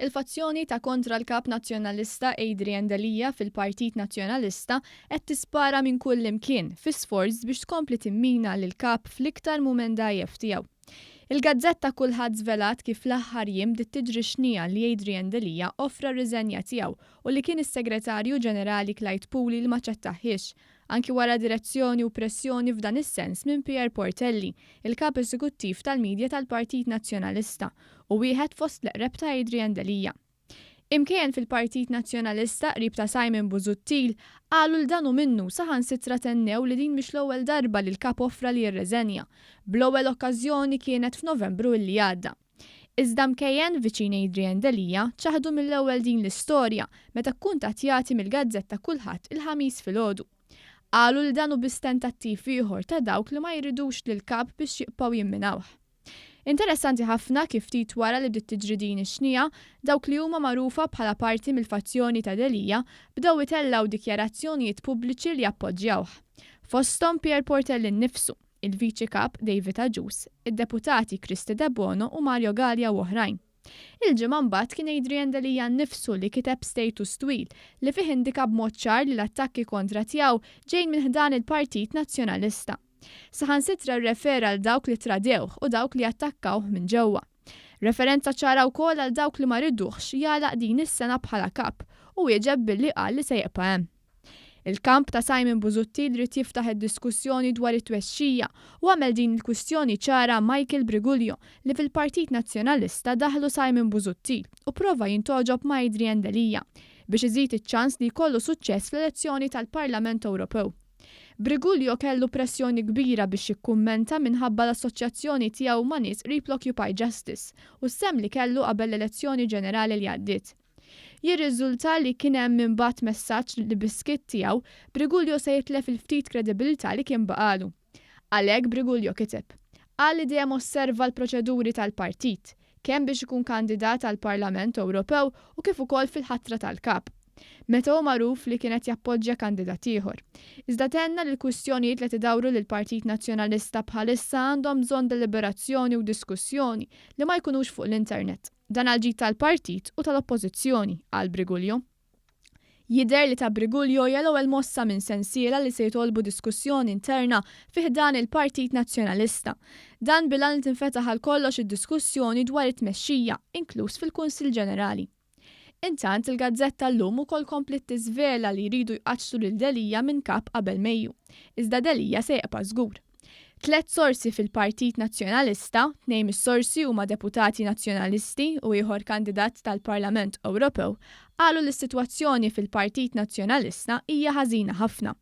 Il-fazzjoni ta' kontra l-kap nazzjonalista Adrian Delija fil-Partit Nazzjonalista qed tispara minn kull imkien fi sforz biex tkompli timmina lil kap fl-iktar mument dajjef tiegħu. Il-Gazzetta kulħadd żvelat kif fl-aħħar jiem tiġri xnija li Adrian Delija offra r-riżenja tiegħu u li kien is-Segretarju Ġenerali Clyde Puli li ma ċettaħiex, anki wara direzzjoni u pressjoni f'dan is-sens minn Pierre Portelli, il-kap eżekuttiv tal-Midja tal-Partit Nazzjonalista u wieħed fost l-eqreb ta' Adrian Delija. Imkien fil-Partit Nazzjonalista qrib ta' Simon Busuttil qalu l-danu minnu saħansitra tennew li din mhix l-ewwel darba li l-kap offra li jirreżenja, bl-ewwel okkażjoni kienet f'Novembru li għadda. Iżda mkejjen viċin Adrian Delija ċaħdu mill-ewwel din l-istorja meta kkuntattjati mill-Gazzetta Kulħadd il-ħamis filgħodu. Qalu li danu biss tentattiv ieħor ta' dawk li ma jridux lill-kap biex jibqgħu jimminawh. Interessanti ħafna kif ftit wara li bdiet tiġri din ix-xnija, dawk li huma magħrufa bħala parti mill-fazzjoni ta' Delija bdew itellaw dikjarazzjonijiet pubbliċi li appoġġjawh. Fosthom Pierre Portelli nnifsu, il-Viċi Kap David Agius, id-deputati Kristi De Bono u Mario Gallia u oħrajn. Il-ġimgħa mbagħad kien Adrian Delija nnifsu li kiteb status twil li fih indika b'mod ċar li l-attakki kontra tiegħu ġejjin minn ħdan il-Partit Nazzjonalista. Saħansitra rrefera għal dawk li tradewh u dawk li attakkawh minn ġewwa. Referenza ċara wkoll għal dawk li ma rridux jagħlaq din is-sena bħala kap u jieġeb billi qal li se jibqa' hemm. Il-kamp ta' Simon Busuttil rid jiftaħ id-diskussjoni dwar it-twexxija u għamel din il-kwistjoni ċara Michael Briguglio li fil-Partit Nazzjonalista daħlu Simon Busuttil u prova jintoġob ma' Adrian Delija biex iżid iċ-ċans li jkollu suċċess fl-elezzjoni tal-Parlament Ewropew. Briguglio kellu pressjoni kbira biex jikkummenta minħabba l-assoċjazzjoni tiegħu ma' nies qrib l-Occupy Justice u s-sem li kellu qabel l-elezzjoni ġenerali li għaddiet. Jirriżulta li kien hemm imbagħad messaġġ li biskit tiegħu Briguglio se jitlef il-ftit kredibilità li kien baqalu. Għalhekk Briguglio kiteb: qal li dejjem osserva l-proċeduri tal-partit, kemm biex ikun kandidat għall-Parlament Ewropew u kif ukoll fil-ħatra tal-kap. Meta hu magħruf li kienet jappoġġja kandidat ieħor. Iżda tenna li l-kwistjonijiet li tidawru lil Partit Nazzjonalista bħalissa għandhom bżonn deliberazzjoni u diskussjoni li ma jkunux fuq l-internet. Dan għal-ġid tal-partit u tal-oppożizzjoni għal Briguglio. Jidher li ta' Briguglio hija l-ewwel mossa minn sensiela li se jtolbu diskussjoni interna fih dan il-Partit Nazzjonalista. Dan bilan li tinfetaħ għal kollox id-diskussjoni dwar it-tmexxija, inkluż fil-Kunsill Ġenerali. Intant il-Gazzetta llum ukoll komplet tiżvela li jridu jqaċċu lil Delija minn kap qabel Mejju. Iżda Delija se jibqa' żgur. 3 sorsi fil-Partit Nazzjonalista, 2 mis-sorsi huma deputati nazzjonalisti u ieħor kandidat tal-Parlament Ewropew, qalu li s-sitwazzjoni fil-Partit Nazzjonalista hija ħażina ħafna.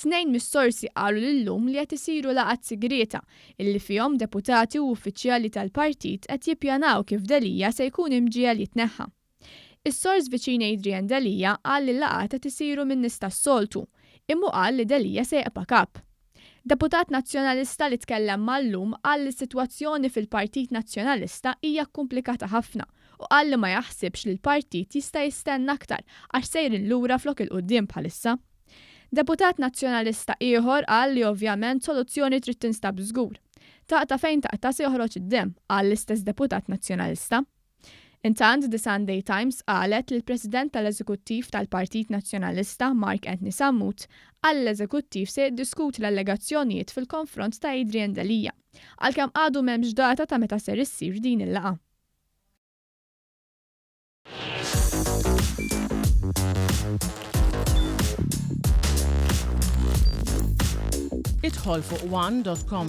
2 mis-sorsi qalu lillum li qed isiru laqgħat sigreta illi fihom deputati u uffiċjali tal-partit qed jippjanaw kif Delija se jkun imġiegħel jitneħħa. Is-sors viċin Adrian Delija qal li l-laqgħat qed isiru minn nies tas-soltu, imma qal li Delija se jibqa' kap. Deputat Nazzjonalista li tkellem mal-lum qal li s-sitwazzjoni fil-Partit Nazzjonalista hija komplikata ħafna u qal li ma jaħsibx li l-partit jista' jistenna aktar għax sejrin lura flok il-qudiem bħalissa. Deputat Nazzjonalista ieħor qal li ovvjament soluzzjoni trid tinstab żgur. Taqta' fejn taqta' se joħroġ id-demm qal l-istess deputat Nazzjonalista. Intant The Sunday Times qalet li l-President tal-Eżekuttiv tal-Partit Nazzjonalista Mark Anthony Sammut qal l-Eżekuttiv se jiddiskuti l-allegazzjonijiet fil-konfront ta' Adrian Delija, għalkemm għadu m'hemmx data ta' meta ser issir din il-laqgħa. Idħol fuq one.com